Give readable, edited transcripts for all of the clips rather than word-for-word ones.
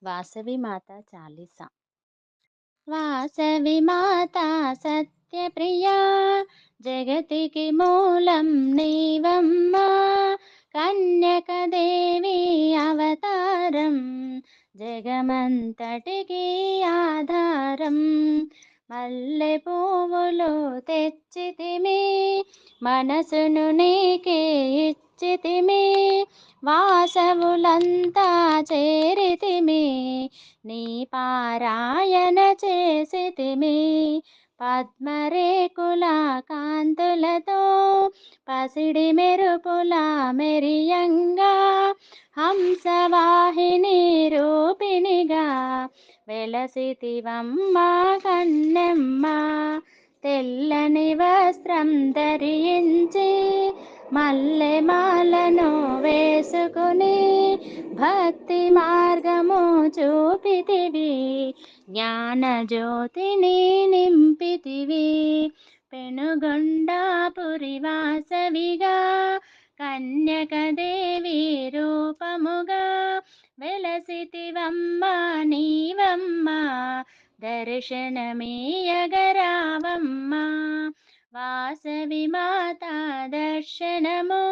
వాసవి మాత చాలీసా. వాసవి మాత సత్యప్రియా, జగతికి మూలం నీవమ్మా. కన్యకదేవి అవతారం, జగమంతటికి ఆధారం. మల్లె పువ్వులు తెచ్చితిమి, మనసును నీకే ఇచ్చితిమి. వాసవులంతా చేరితిమి, నీ పారాయణ చేసితిమి. పద్మరేకుల కాంతులతో పసిడి మెరుపుల మెరియంగా, హంసవాహిని రూపిణిగా వెలసితివమ్మా కన్నెమ్మ. తెల్లని వస్త్రం ధరించి, మల్లెమాలను వేసుకుని, భక్తి మార్గము చూపితివి, జ్ఞాన జ్యోతిని నింపితివి. పెనుగొండాపురి వాసవిగా, కన్యకదేవి రూపముగా వెలసితివమ్మా నీవమ్మా. దర్శనమీయగరావమ్మా. వాసవి మాత దర్శనము,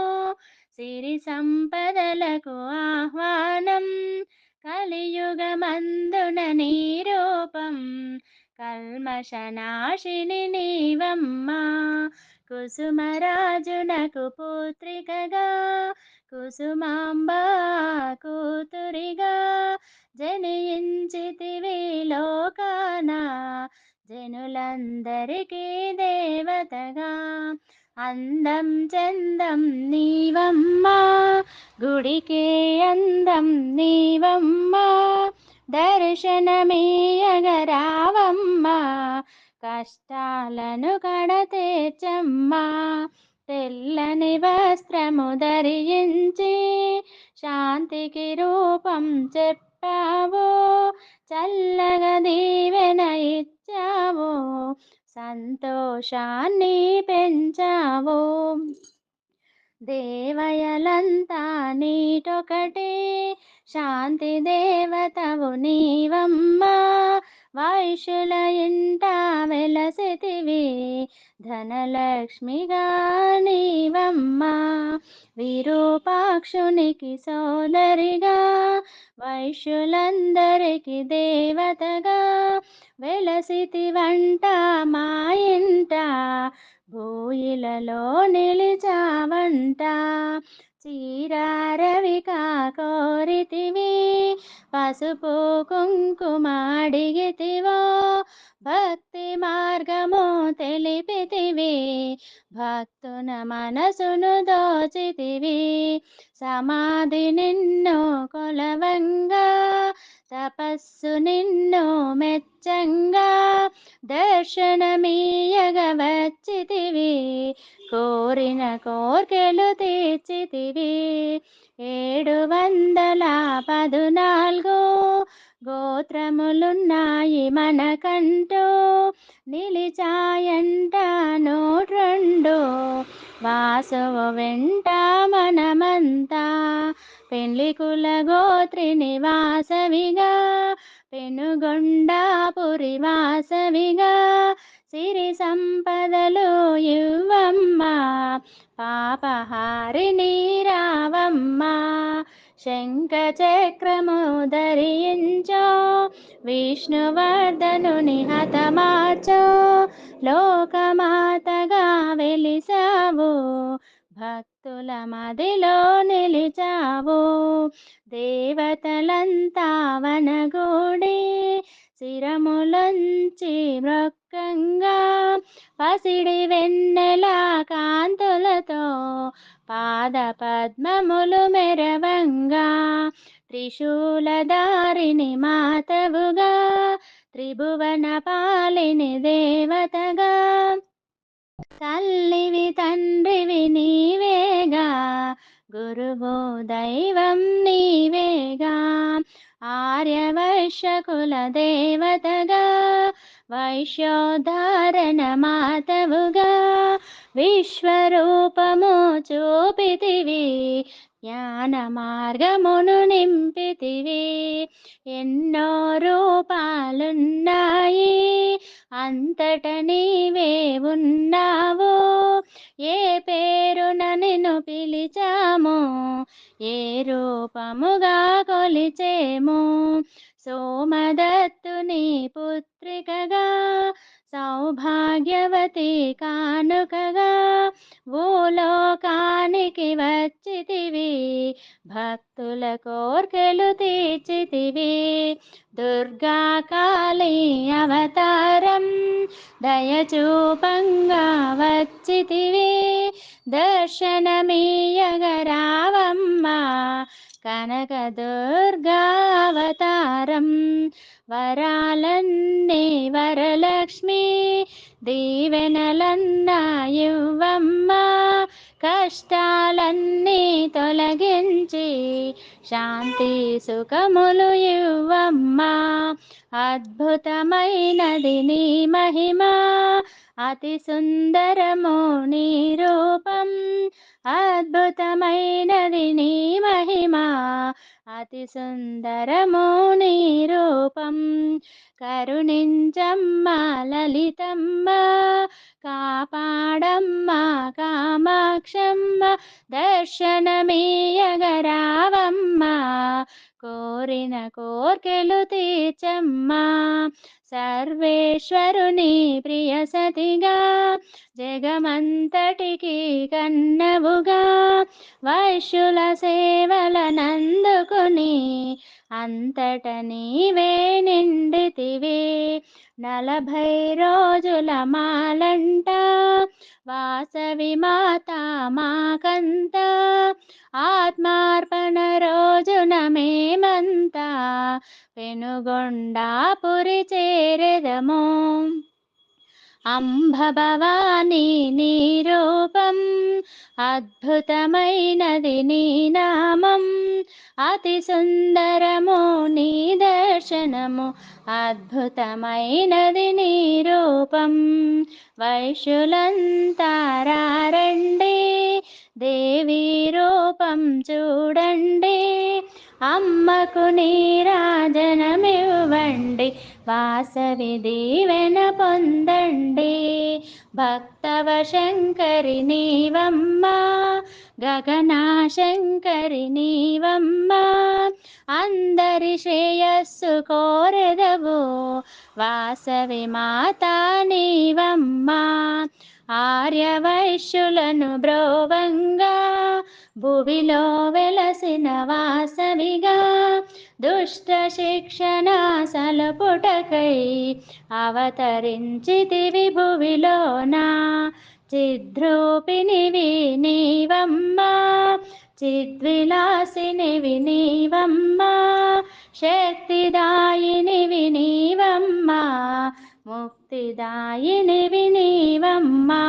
సిరి సంపదలకు ఆహ్వానం. కలియుగమందున నీ రూపం, కల్మషనాశిని నీవమ్మా. కుసుమరాజునకు పుత్రికగా, కుసుమాంబ కూతురిగా జనించితివి లోకాన, జనులందరికీ దేవతగా. అందం చందం నీవమ్మా, గుడికే అందం నీవమ్మా. దర్శనమీయగరావమ్మా, కష్టాలను కడతీర్చమ్మా. తెల్లని వస్త్రము ధరించి, శాంతికి రూపం చెప్పావు. చల్లగా దీవెన ఇచ్చావు, సంతోషాన్ని పెంచావు. దేవయలంతా నీటొకటి, శాంతి దేవతవు నీవమ్మా. వైశ్యుల ఇంట వెలసితివి, ధనలక్ష్మిగా నీవమ్మా. విరూపాక్షునికి సోదరిగా, వైశ్యులందరికి దేవతగా వెలసితివంట మా ఇంట. భూయిలలో నిలిచావంట, చీరారవికా కోరితివి, పసుపు కుంకుమ అడిగితివో. భక్తి మార్గము తెలిపితివి, భక్తున మనసును దోచితివి. సమాధి నిన్ను కొలవంగా, తపస్సు నిన్ను మెచ్చంగా, దర్శనమీయగ వచ్చితివి, కోరిన కోర్కెలు తీర్చితివి. 714 గోత్రములున్నాయి మనకంటూ, నిలిచాయంట 102 వాసువు వెంట మనమంతా. పెండ్లికుల గోత్రిని వాసవిగా, పెనుగొండాపురి వాసవిగా, సిరి సంపదలు ఇవ్వమ్మా. పాపహారిని రావమ్మా. శంఖ చక్రము ధరించో, విష్ణువర్ధనుని హతమార్చో. లోకమాతగా వెలిసావు, భక్తుల మదిలో నిలిచావు. దేవతలంతా వనగూడి, శిరములంచి మృక్కంగా, పసిడి వెన్నెల కాంతులతో పాద పద్మములు మెరవంగా. త్రిశూలధారిణి మాతవుగా, త్రిభువన పాలిని దేవతగా, తల్లివి తండ్రివి నీవేగా, గురువు దైవం నీవేగా. ఆర్యవైశ్యకుల దేవతగా, వైశ్యోద్ధారణ మాతవుగా, విశ్వరూపము చూపితివి, జ్ఞాన మార్గమును నింపితివి. ఎన్నో రూపాలున్నాయి, అంతట నీవే ఉన్నావు. ఏ పేరున నిన్ను పిలిచామో, ఏ రూపముగా కొలిచేమో. సోమదత్తుని పుత్రికగా, సౌభాగ్యవతి కానుకగా భూలోకానికి వచ్చితివి. భక్తుల కోర్కెలు తీర్చితివి. దుర్గా కాళీ అవతారం దయచూపంగా వచ్చితివి. దర్శనమీయగరావమ్మా కనక దుర్గా అవతారం. వరాలన్నీ వరలక్ష్మి దీవెనలన్నా ఇవ్వమ్మా. కష్టాలన్నీ తొలగించి శాంతి సుఖములు ఇవ్వమ్మా. అద్భుతమైనది నీ మహిమ, అతి సుందరము నీ రూపం. అద్భుతమైనది నీ మహిమ, అతి సుందరము నీ రూపం. కరుణించమ్మ లలితమ్మ, కాపాడమ్మ కామాక్షమ్మ. దర్శనమీయగరావమ్మ కోరిన కోర్కెలు తీర్చమ్మా. సర్వేశ్వరుని ప్రియ సతిగా, జగమంతటికి కన్నవుగా. వైశ్యుల సేవలనందుకుని అంతట నీవే నిండితివి. 40 రోజుల మాలంట వాసవి మాత మాకంత. ఆత్మార్పణ రోజున మేమంతా పెనుగొండాపురి చేరెదము. అంబ భవానీ నీ రూపం, అద్భుతమైనది నీ నామం. అతి సుందరము నీ దర్శనము, అద్భుతమైనది నీ రూపం. వైశ్యులంతా రండి, దేవి రూపం చూడండి. అమ్మకు నీరాజనమివ్వండి, వాసవి దీవెన పొందండి. భక్తవ శంకరి నీవమ్మ, గగనా శంకరి నీవమ్మ. అందరి శ్రేయస్సు కోరెదవు, వాసవి మాత నీవమ్మ. ఆర్యవైశ్యులను బ్రోవంగా, భువిలో వెలసిన వాసవిగా. దుష్ట శిక్షణ సలుపుటకై అవతరించితివి భువిలోనా. చిద్రూపిణివి నీవమ్మా, చిద్విలాసినివి నీవమ్మా. శక్తిదాయినివి నీవమ్మా, ముక్తిదాయినివి నీవమ్మా.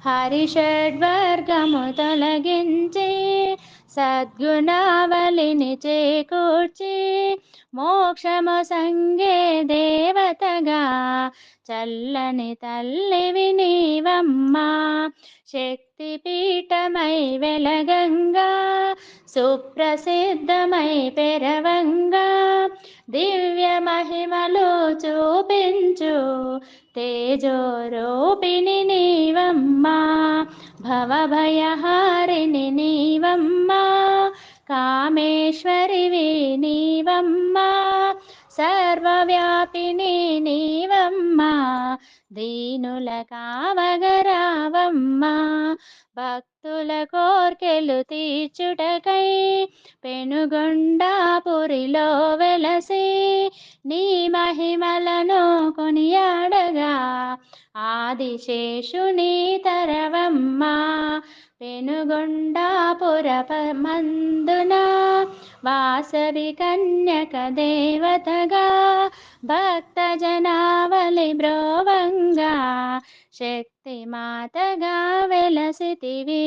హరిషడ్వర్గము తొలగించి సద్గుణావళిని చేకూర్చి, మోక్షము సంగే దేవతగా చల్లని తల్లివి నీవమ్మా. శక్తిపీఠమై వెలగంగా, సుప్రసిద్ధమై పెరవంగా. దివ్య మహిమలు చూపించు తేజోరూపిణి నీవమ్మా. భవభయహారిణి నీవమ్మా, కామేశ్వరివి నీవమ్మా. సర్వవ్యాపిని నీవమ్మా, దీనుల కావగరావమ్మా. భక్తుల కోర్కెలు తీర్చుటకై పెనుగొండాపురిలో వెలసి, నీ మహిమలను కొనియాడగా ఆదిశేషుని తరవమ్మా. పెనుగొండాపురమందున వాసవి కన్యక దేవతగా, భక్త జనావళి బ్రోవంగా శక్తి మాతగా వెలసితివి.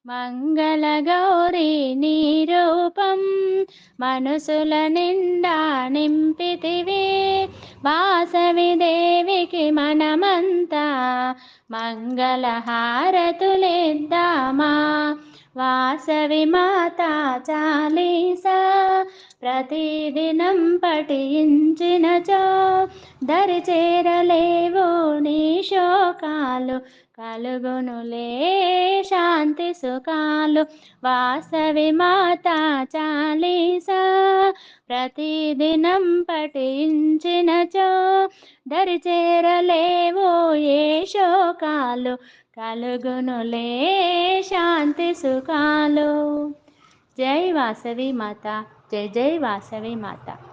మంగళ గౌరీ నీ రూపం, మనసుల నిండా నింపితివి. వాసవి దేవికి మనమంతా మంగళహారతులిద్దామా. వాసవి మాతా చాలీసా ప్రతిదినం పఠించినచో దరి చేరలేవు నీ శోకాలు కలుగునులే శాంతి సుఖాలు. వాసవి మాత చాలీసా ప్రతిదినం పఠించినచో దరి చేరలేవు ఏ శోకాలు కలుగునులే శాంతి సుఖాలు. జై వాసవి మాత, జై జై వాసవి మాత.